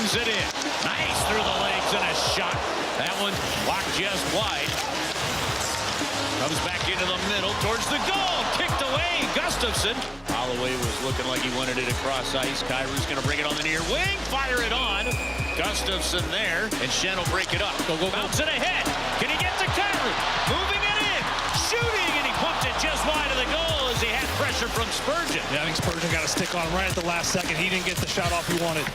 Bangs it in. Nice through the legs and a shot. That one blocked just wide. Comes back into the middle towards the goal. Kicked away. Gustafsson. Holloway was looking like he wanted it across ice. Kyrie's going to bring it on the near wing. Fire it on. Gustafsson there. And Schenn will break it up. Go. Bounce it ahead. Can he get to Kyrie? Moving it in. Shooting. And he pumped it just wide of the goal as he had pressure from Spurgeon. Yeah, I think Spurgeon got a stick on him right at the last second. He didn't get the shot off he wanted.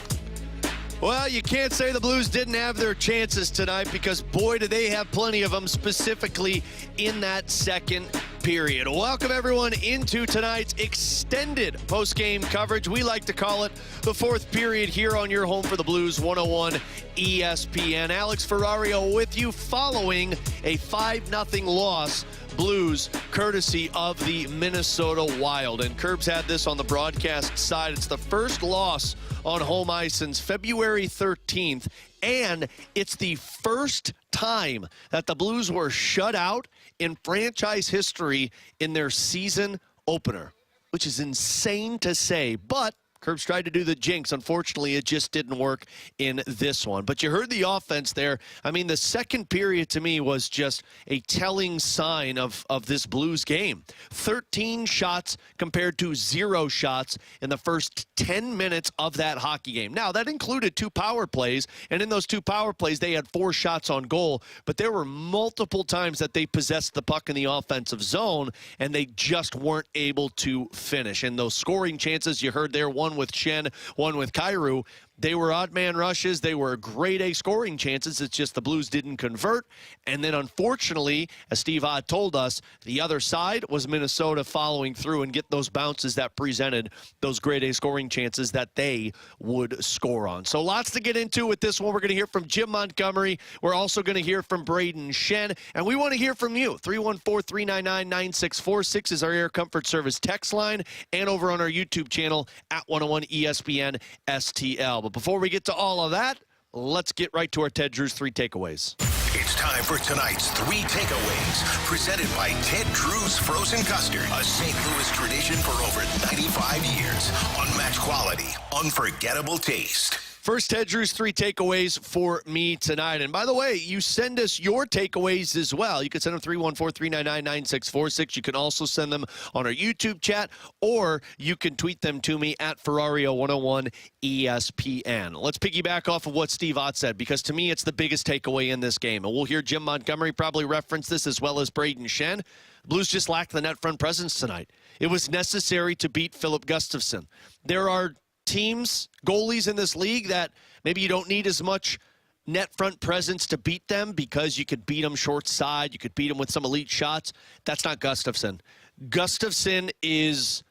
Well, you can't say the Blues didn't have their chances tonight because, boy, do they have plenty of them, specifically in that second period. Welcome, everyone, into tonight's extended post-game coverage. We like to call it the fourth period here on your home for the Blues, 101 ESPN. Alex Ferrario with you following a 5-0 loss. Blues, courtesy of the Minnesota Wild. And Curbs had this on the broadcast side. It's the first loss on home ice since February 13th, and it's the first time that the Blues were shut out in franchise history in their season opener, which is insane to say, but Curbs tried to do the jinx. Unfortunately, it just didn't work in this one. But you heard the offense there. I mean, the second period to me was just a telling sign of this Blues game. 13 shots compared to 0 shots in the first 10 minutes of that hockey game. Now, that included 2 power plays, and in those 2 power plays, they had 4 shots on goal. But there were multiple times that they possessed the puck in the offensive zone, and they just weren't able to finish. And those scoring chances you heard there, one with Schenn, one with Kyrou, they were odd man rushes. They were grade A scoring chances. It's just the Blues didn't convert. And then, unfortunately, as Steve Ott told us, the other side was Minnesota following through and get those bounces that presented those grade A scoring chances that they would score on. So lots to get into with this one. We're going to hear from Jim Montgomery. We're also going to hear from Braden Schenn. And we want to hear from you. 314-399-9646 is our Air Comfort Service text line, and over on our YouTube channel at 101 ESPN STL. But before we get to all of that, let's get right to our Ted Drew's 3 takeaways. It's time for tonight's 3 takeaways, presented by Ted Drew's Frozen Custard, a St. Louis tradition for over 95 years. Unmatched quality, unforgettable taste. First, Ted Drew's 3 takeaways for me tonight. And by the way, you send us your takeaways as well. You can send them 314-399-9646. You can also send them on our YouTube chat, or you can tweet them to me at Ferrario101 ESPN. Let's piggyback off of what Steve Ott said, because to me, it's the biggest takeaway in this game. And we'll hear Jim Montgomery probably reference this as well as Braden Schenn. Blues just lacked the net front presence tonight. It was necessary to beat Philip Gustafsson. There are teams, goalies in this league that maybe you don't need as much net front presence to beat them because you could beat them short side, you could beat them with some elite shots. That's not Gustafsson. Gustafsson is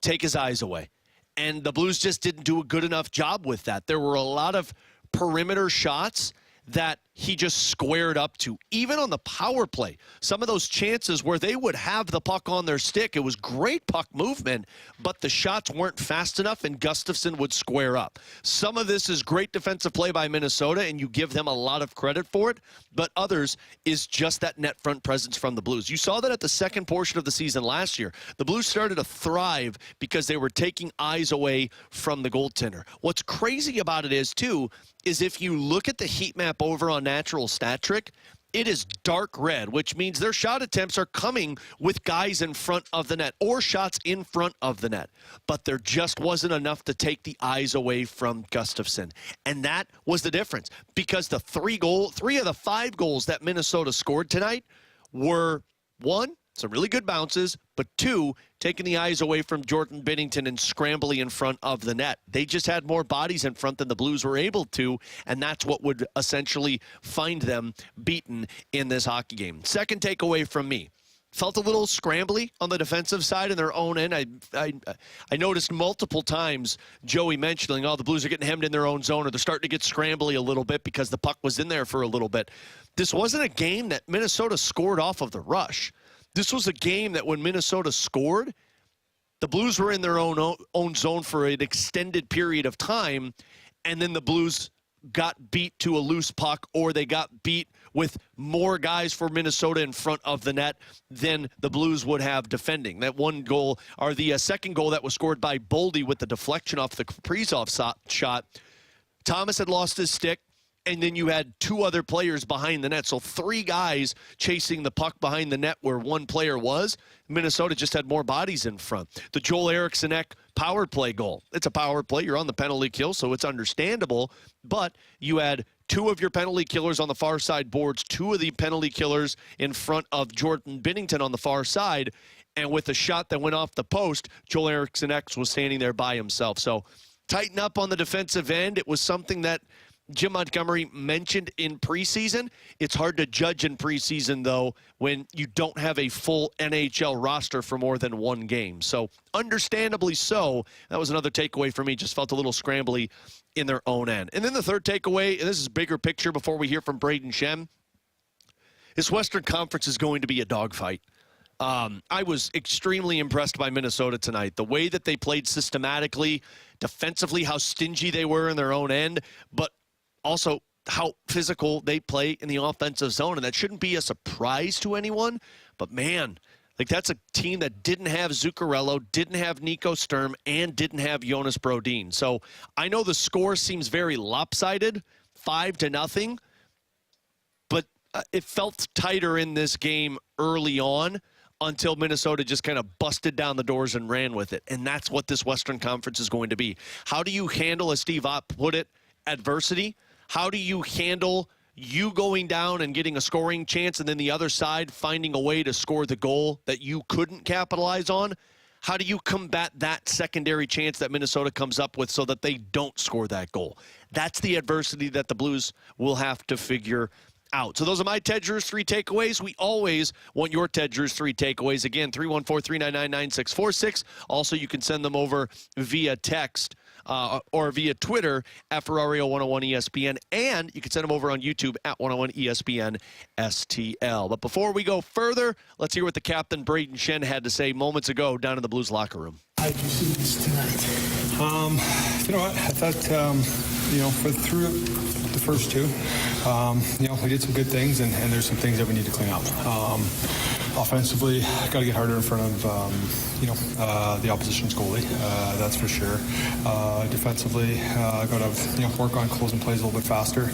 take his eyes away. And the Blues just didn't do a good enough job with that. There were a lot of perimeter shots that he just squared up to. Even on the power play, some of those chances where they would have the puck on their stick, it was great puck movement, but the shots weren't fast enough, and Gustafsson would square up. Some of this is great defensive play by Minnesota, and you give them a lot of credit for it, but others is just that net front presence from the Blues. You saw that at the second portion of the season last year. The Blues started to thrive because they were taking eyes away from the goaltender. What's crazy about it is, too, is if you look at the heat map over on Natural Stat Trick, it is dark red, which means their shot attempts are coming with guys in front of the net or shots in front of the net. But there just wasn't enough to take the eyes away from Gustafsson. And that was the difference, because the 3 of the 5 goals that Minnesota scored tonight were, 1, some really good bounces, but 2, taking the eyes away from Jordan Binnington and scrambling in front of the net. They just had more bodies in front than the Blues were able to, and that's what would essentially find them beaten in this hockey game. Second takeaway from me. Felt a little scrambly on the defensive side in their own end. I noticed multiple times Joey mentioning, the Blues are getting hemmed in their own zone, or they're starting to get scrambly a little bit because the puck was in there for a little bit. This wasn't a game that Minnesota scored off of the rush. This was a game that when Minnesota scored, the Blues were in their own zone for an extended period of time, and then the Blues got beat to a loose puck, or they got beat with more guys for Minnesota in front of the net than the Blues would have defending. That one goal, or the second goal that was scored by Boldy with the deflection off the Kaprizov shot, Thomas had lost his stick, and then you had 2 other players behind the net. So 3 guys chasing the puck behind the net where 1 player was. Minnesota just had more bodies in front. The Joel Eriksson-Ek power play goal. It's a power play. You're on the penalty kill, so it's understandable. But you had 2 of your penalty killers on the far side boards, 2 of the penalty killers in front of Jordan Binnington on the far side. And with a shot that went off the post, Joel Eriksson-Ek was standing there by himself. So tighten up on the defensive end. It was something that Jim Montgomery mentioned in preseason. It's hard to judge in preseason, though, when you don't have a full NHL roster for more than 1 game. So understandably so, that was another takeaway for me. Just felt a little scrambly in their own end. And then the third takeaway, and this is bigger picture before we hear from Braden Shen, this Western Conference is going to be a dogfight. I was extremely impressed by Minnesota tonight. The way that they played systematically, defensively, how stingy they were in their own end, but also how physical they play in the offensive zone. And that shouldn't be a surprise to anyone. But, man, like that's a team that didn't have Zuccarello, didn't have Nico Sturm, and didn't have Jonas Brodin. So I know the score seems very lopsided, 5-0, but it felt tighter in this game early on until Minnesota just kind of busted down the doors and ran with it. And that's what this Western Conference is going to be. How do you handle, as Steve Ott put it, adversity? How do you handle you going down and getting a scoring chance and then the other side finding a way to score the goal that you couldn't capitalize on? How do you combat that secondary chance that Minnesota comes up with so that they don't score that goal? That's the adversity that the Blues will have to figure out. So those are my Ted Drew's 3 takeaways. We always want your Ted Drew's 3 takeaways. Again, 314-399-9646. Also, you can send them over via text or via Twitter at Ferrario101ESPN. And you can send them over on YouTube at 101ESPN STL. But before we go further, let's hear what the captain, Braden Shen, had to say moments ago down in the Blues locker room. How did you see this tonight? You know what? I thought, through the first 2, we did some good things, and there's some things that we need to clean up. Offensively, got to get harder in front of, the opposition's goalie. That's for sure. Defensively, got to, work on closing plays a little bit faster.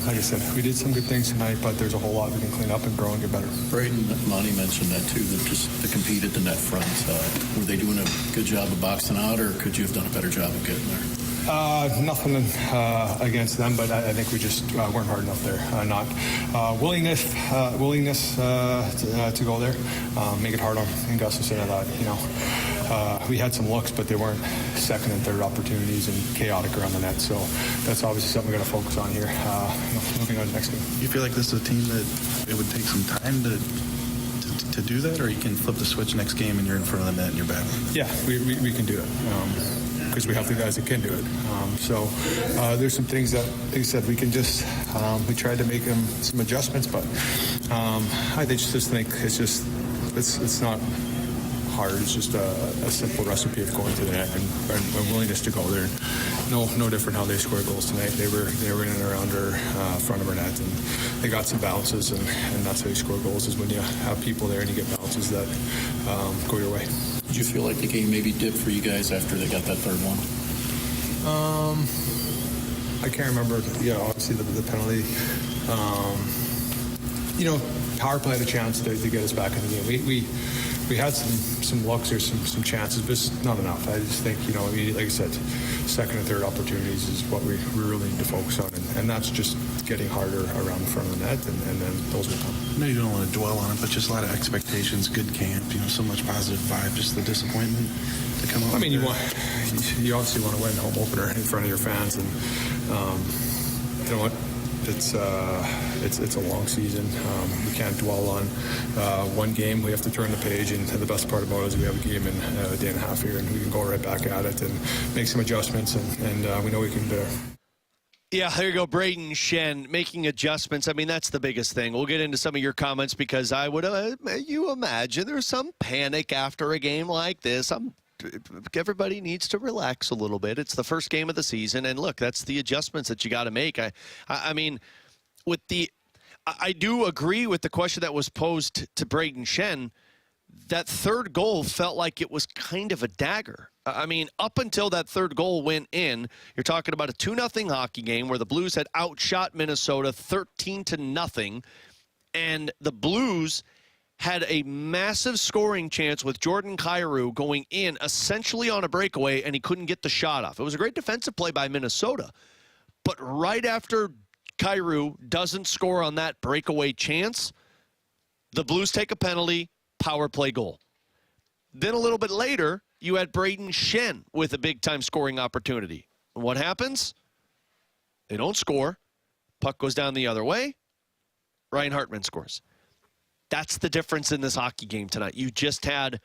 Like I said, we did some good things tonight, but there's a whole lot we can clean up and grow and get better. Braden, Monty mentioned that too, that just the compete at the net front. Were they doing a good job of boxing out, or could you have done a better job of getting there? Nothing against them, but I think we just weren't hard enough there. Not willingness to go there, make it hard on Gustafsson. I thought, we had some looks, but they weren't second and third opportunities and chaotic around the net. So that's obviously something we're going to focus on here. Moving on to the next game. You feel like this is a team that it would take some time to do that, or you can flip the switch next game and you're in front of the net and you're back? Yeah, we can do it. Because we have the guys that can do it. There's some things that, like I said, we can just, we tried to make them some adjustments, but I just think it's not hard. It's just a simple recipe of going to the net and willingness to go there. No different how they scored goals tonight. They were in and around our front of our net, and they got some bounces, and that's how you score goals, is when you have people there and you get bounces that go your way. Did you feel like the game maybe dipped for you guys after they got that third one? I can't remember. Yeah, obviously the penalty. Power play had a chance to get us back in the game. We had some looks or some chances, but it's not enough. I just think, like I said, second and third opportunities is what we really need to focus on, and that's just getting harder around the front of the net, and then those will come. I know you don't want to dwell on it, but just a lot of expectations, good camp, so much positive vibe, just the disappointment to come up. I mean, you obviously want to win home opener in front of your fans, and you know what? It's a long season. We can't dwell on one game. We have to turn the page, and the best part about it is we have a game in a day and a half here, and we can go right back at it and make some adjustments, and we know we can do it. Yeah, there you go, Braden Shen, making adjustments. I mean, that's the biggest thing. We'll get into some of your comments because I would, you imagine there's some panic after a game like this. Everybody needs to relax a little bit. It's the first game of the season, and look, that's the adjustments that you got to make. I mean, I do agree with the question that was posed to Braden Shen. that third goal felt like it was kind of a dagger. I memean, up until that third goal went in, you're talking about a 2-0 hockey game where the Blues had outshot Minnesota 13-0, and the Blues had a massive scoring chance with Jordan Kyrou going in essentially on a breakaway, and he couldn't get the shot off. It was a great defensive play by Minnesota. But right after Kyrou doesn't score on that breakaway chance, the Blues take a penalty, power play goal. Then a little bit later, you had Braden Shen with a big-time scoring opportunity. And what happens? They don't score. Puck goes down the other way. Ryan Hartman scores. That's the difference in this hockey game tonight. You just had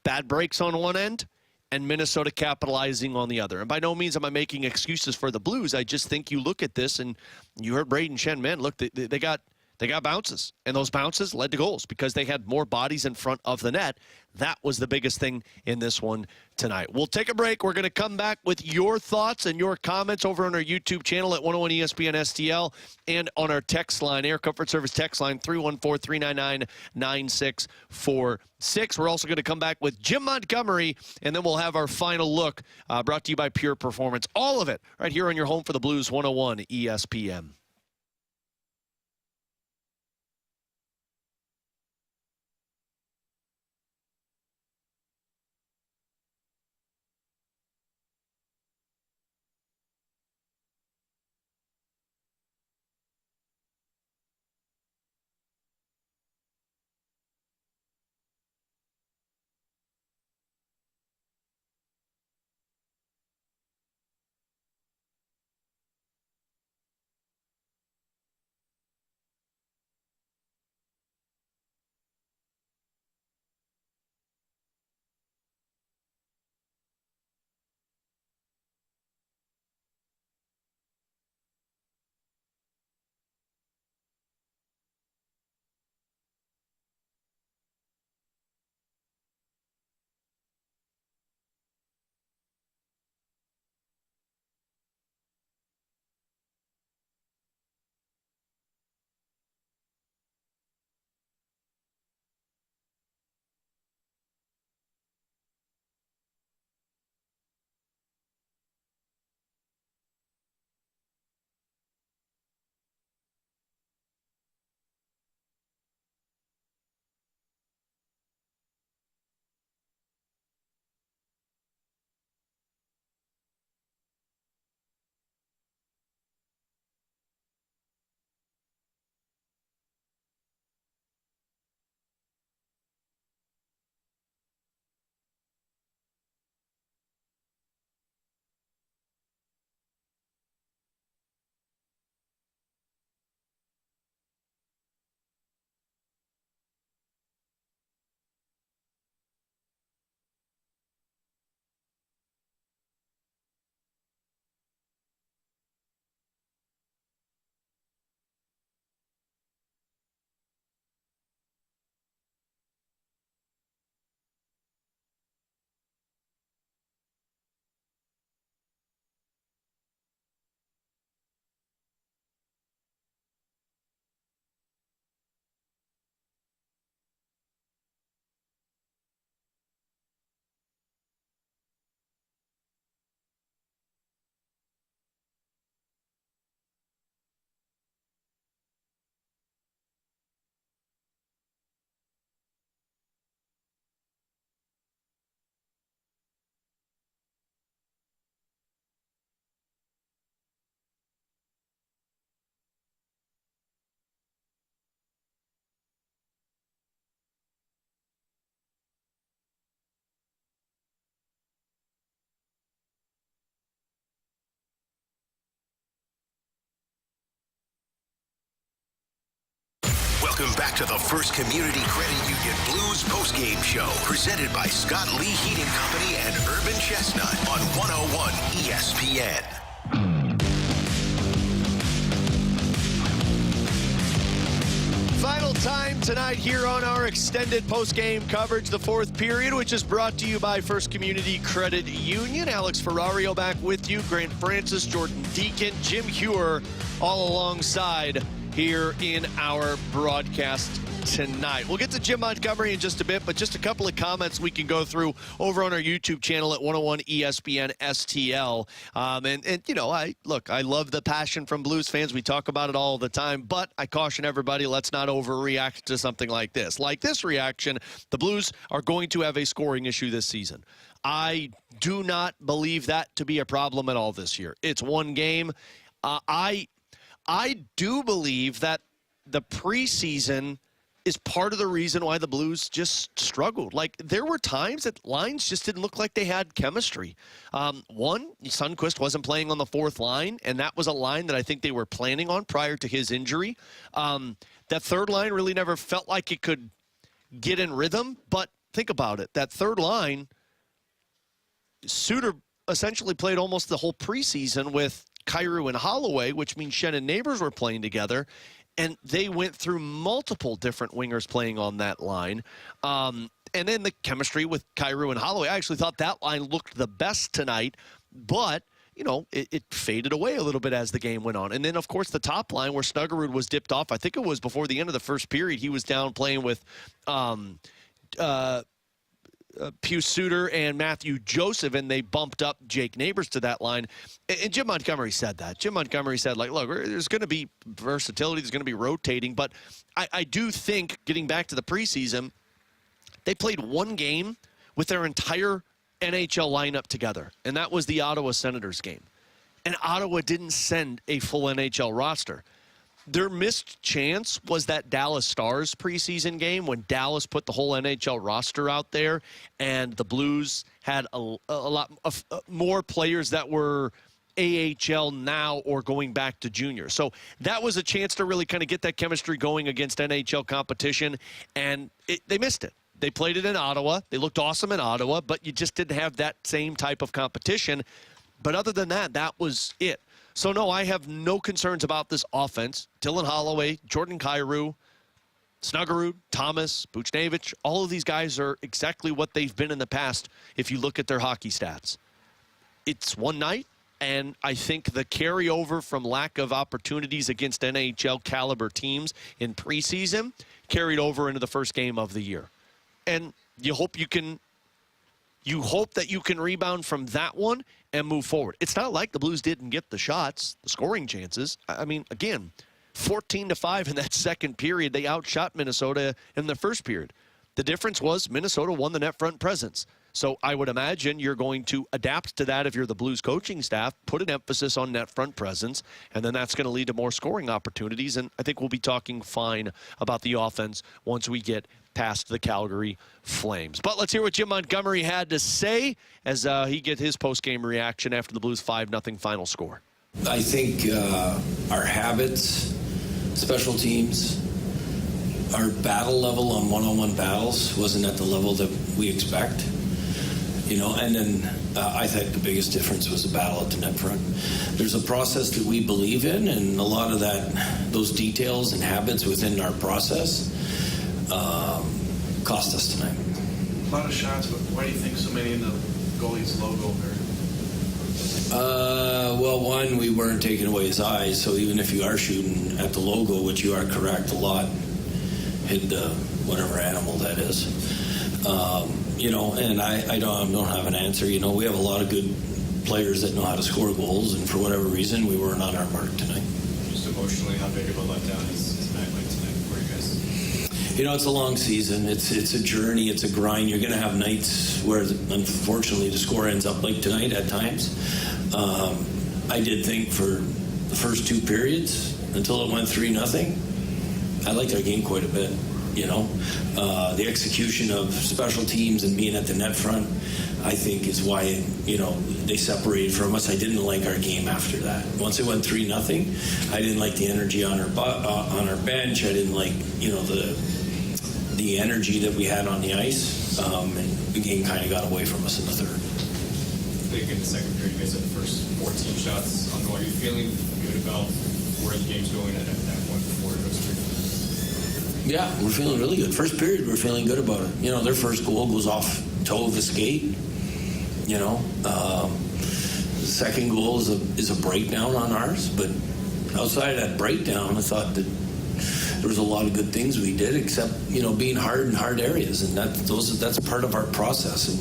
bad breaks on one end and Minnesota capitalizing on the other. And by no means am I making excuses for the Blues. I just think you look at this, and you heard Braden Shen, man, look, they got bounces, and those bounces led to goals because they had more bodies in front of the net. That was the biggest thing in this one tonight. We'll take a break. We're going to come back with your thoughts and your comments over on our YouTube channel at 101 ESPN STL and on our text line, Air Comfort Service text line 314-399-9646. We're also going to come back with Jim Montgomery, and then we'll have our final look brought to you by Pure Performance. All of it right here on your home for the Blues, 101 ESPN. Welcome back to the First Community Credit Union Blues postgame show, presented by Scott Lee Heating Company and Urban Chestnut on 101 ESPN. Final time tonight here on our extended postgame coverage, the fourth period, which is brought to you by First Community Credit Union. Alex Ferrario back with you, Grant Francis, Jordan Deacon, Jim Hewer, all alongside here in our broadcast tonight. We'll get to Jim Montgomery in just a bit, but just a couple of comments we can go through over on our YouTube channel at 101 ESPN STL. And you know, I love the passion from Blues fans. We talk about it all the time, but I caution everybody, let's not overreact to something like this. Like this reaction, the Blues are going to have a scoring issue this season. I do not believe that to be a problem at all this year. It's one game. I do believe that the preseason is part of the reason why the Blues just struggled. Like, there were times that lines just didn't look like they had chemistry. One, Sundqvist wasn't playing on the fourth line, and that was a line that I think they were planning on prior to his injury. That third line really never felt like it could get in rhythm, but think about it. That third line, Suter essentially played almost the whole preseason with Kyrou and Holloway, which means Shen and Neighbors were playing together. And they went through multiple different wingers playing on that line. And then the chemistry with Kyrou and Holloway, I actually thought that line looked the best tonight. But, you know, it faded away a little bit as the game went on. And then, of course, the top line where Snuggerud was dipped off, I think it was before the end of the first period, he was down playing with Pius Suter and Matthew Joseph, and they bumped up Jake Neighbors to that line. And Jim Montgomery said that. Jim Montgomery said, like, look, there's going to be versatility, there's going to be rotating, but I do think, getting back to the preseason, they played one game with their entire NHL lineup together, and that was the Ottawa Senators game. And Ottawa didn't send a full NHL roster. Their missed chance was that Dallas Stars preseason game when Dallas put the whole NHL roster out there, and the Blues had a lot of more players that were AHL now or going back to junior. So that was a chance to really kind of get that chemistry going against NHL competition, and they missed it. They played it in Ottawa. They looked awesome in Ottawa, but you just didn't have that same type of competition. But other than that, that was it. So, no, I have no concerns about this offense. Dylan Holloway, Jordan Kyrou, Snuggerud, Thomas, Buchnevich, all of these guys are exactly what they've been in the past if you look at their hockey stats. It's one night, and I think the carryover from lack of opportunities against NHL caliber teams in preseason carried over into the first game of the year. And you hope that you can rebound from that one and move forward. It's not like the Blues didn't get the shots, the scoring chances. I mean, again, 14-5 in that second period. They outshot Minnesota in the first period. The difference was Minnesota won the net front presence. So I would imagine you're going to adapt to that if you're the Blues coaching staff, put an emphasis on net front presence, and then that's going to lead to more scoring opportunities. And I think we'll be talking fine about the offense once we get past the Calgary Flames. But let's hear what Jim Montgomery had to say as he get his post-game reaction after the Blues' 5-0 final score. I think our habits, special teams, our battle level on one-on-one battles wasn't at the level that we expect. You know, and then I think the biggest difference was the battle at the net front. There's a process that we believe in, and a lot of those details and habits within our process cost us tonight. A lot of shots, but why do you think so many in the goalie's logo there? Well, one, we weren't taking away his eyes, so even if you are shooting at the logo, which you are correct, a lot hit the whatever animal that is. You know, and I don't have an answer. You know, we have a lot of good players that know how to score goals, and for whatever reason, we weren't on our mark tonight. Just emotionally, how big of a letdown is tonight like tonight for you guys? You know, it's a long season. It's a journey. It's a grind. You're going to have nights where, unfortunately, the score ends up like tonight at times. I did think for the first two periods, until it went 3-0, I liked our game quite a bit. You know, the execution of special teams and being at the net front, I think, is why, you know, they separated from us. I didn't like our game after that. Once it went 3-0, I didn't like the energy on our bench. I didn't like, you know, the energy that we had on the ice, and the game kind of got away from us in the third. I think in the second period, you guys had the first 14 shots on goal. Are you feeling good about where the game's going at that point before it goes through? Yeah, we're feeling really good. First period, we're feeling good about it. You know, their first goal goes off toe of the skate. You know, the second goal is a breakdown on ours. But outside of that breakdown, I thought that there was a lot of good things we did, except, being hard in hard areas, and that's part of our process, and,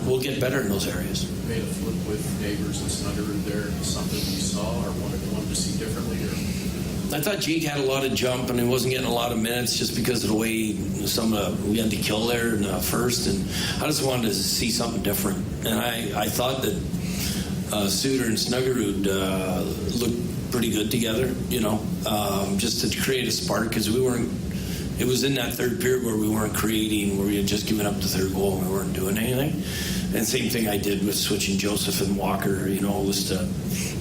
we'll get better in those areas. Made a flip with Neighbors and Snuggerud there, something you saw or wanted to see differently? Or? I thought Jake had a lot of jump, and he wasn't getting a lot of minutes just because of the way we had to kill there in the first, and I just wanted to see something different. And I thought that Suter and Snuggerud looked pretty good together, just to create a spark, because it was in that third period where we weren't creating, where we had just given up the third goal and we weren't doing anything. And same thing I did with switching Joseph and Walker, was to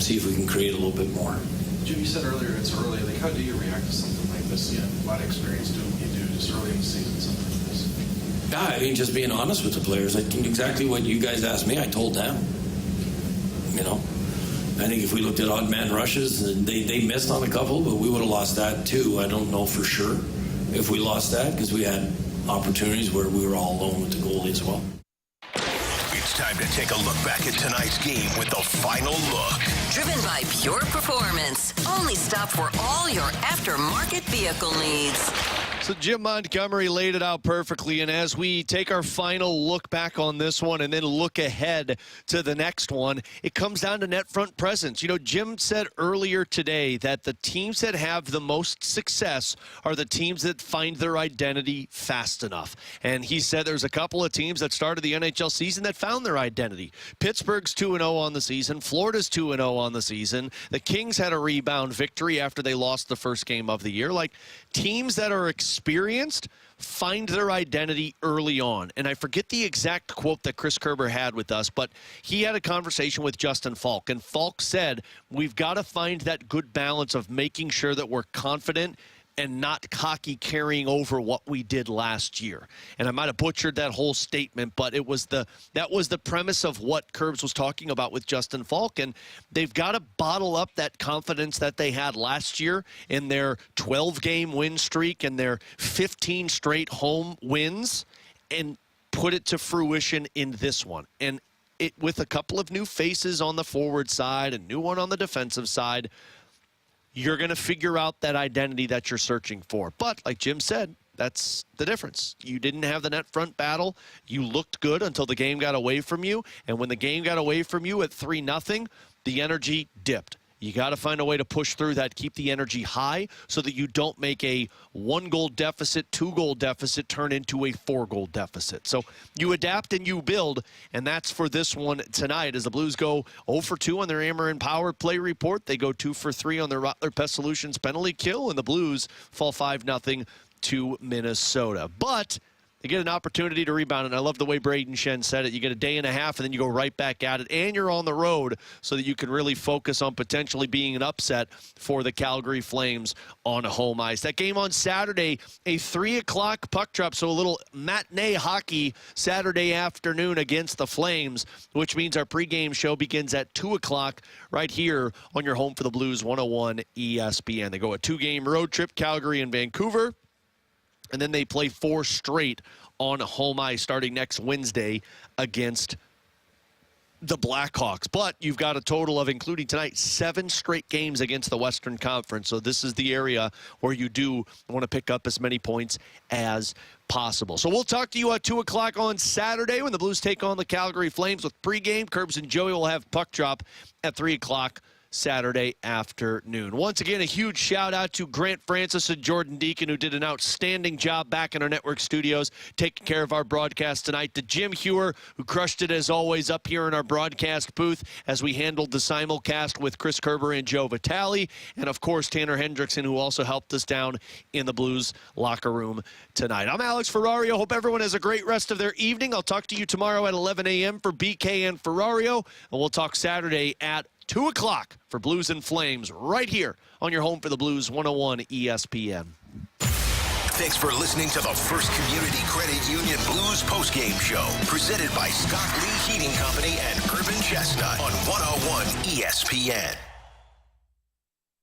see if we can create a little bit more. Jim, you said earlier it's early. How do you react to something like this? You have a lot of experience doing what you do just early in the season, something like this. Yeah, just being honest with the players. I think exactly what you guys asked me, I told them. I think if we looked at odd man rushes, they missed on a couple, but we would have lost that too. I don't know for sure if we lost that, because we had opportunities where we were all alone with the goalie as well. It's time to take a look back at tonight's game with the final look. Driven by Pure Performance. Only stop for all your aftermarket vehicle needs. So Jim Montgomery laid it out perfectly, and as we take our final look back on this one and then look ahead to the next one, it comes down to net front presence. Jim said earlier today that the teams that have the most success are the teams that find their identity fast enough. And he said there's a couple of teams that started the NHL season that found their identity. Pittsburgh's 2-0 on the season. Florida's 2-0 on the season. The Kings had a rebound victory after they lost the first game of the year. Teams that are experienced find their identity early on. And I forget the exact quote that Chris Kerber had with us, but he had a conversation with Justin Falk, and Falk said, we've got to find that good balance of making sure that we're confident and not cocky carrying over what we did last year. And I might have butchered that whole statement, but that was the premise of what Kerbs was talking about with Justin Falk. And they've got to bottle up that confidence that they had last year in their 12-game win streak and their 15 straight home wins and put it to fruition in this one. And with a couple of new faces on the forward side, a new one on the defensive side, you're going to figure out that identity that you're searching for. But like Jim said, that's the difference. You didn't have the net front battle. You looked good until the game got away from you. And when the game got away from you at 3-0, the energy dipped. You got to find a way to push through that, keep the energy high so that you don't make a 1-goal deficit, 2-goal deficit turn into a 4-goal deficit. So you adapt and you build, and that's for this one tonight as the Blues go 0-for-2 on their Ameren Power Play report. They go 2-for-3 on their Rottler Pest Solutions penalty kill, and the Blues fall 5-0 to Minnesota. But they get an opportunity to rebound, and I love the way Braden Shen said it. You get a day and a half, and then you go right back at it, and you're on the road so that you can really focus on potentially being an upset for the Calgary Flames on home ice. That game on Saturday, a 3 o'clock puck drop, so a little matinee hockey Saturday afternoon against the Flames, which means our pregame show begins at 2 o'clock right here on your home for the Blues, 101 ESPN. They go a 2-game road trip, Calgary and Vancouver. And then they play 4 straight on home ice starting next Wednesday against the Blackhawks. But you've got a total of, including tonight, 7 straight games against the Western Conference. So this is the area where you do want to pick up as many points as possible. So we'll talk to you at 2 o'clock on Saturday when the Blues take on the Calgary Flames with pregame. Kerbs and Joey will have puck drop at 3 o'clock Saturday afternoon. Once again, a huge shout out to Grant Francis and Jordan Deacon, who did an outstanding job back in our network studios taking care of our broadcast tonight. To Jim Hewer, who crushed it as always up here in our broadcast booth as we handled the simulcast with Chris Kerber and Joe Vitale. And of course, Tanner Hendrickson, who also helped us down in the Blues locker room tonight. I'm Alex Ferrario. Hope everyone has a great rest of their evening. I'll talk to you tomorrow at 11 a.m. for BK and Ferrario. And we'll talk Saturday at 2 o'clock for Blues and Flames right here on your home for the Blues, 101 ESPN. Thanks for listening to the First Community Credit Union Blues postgame show, presented by Scott Lee Heating Company and Urban Chestnut on 101 ESPN.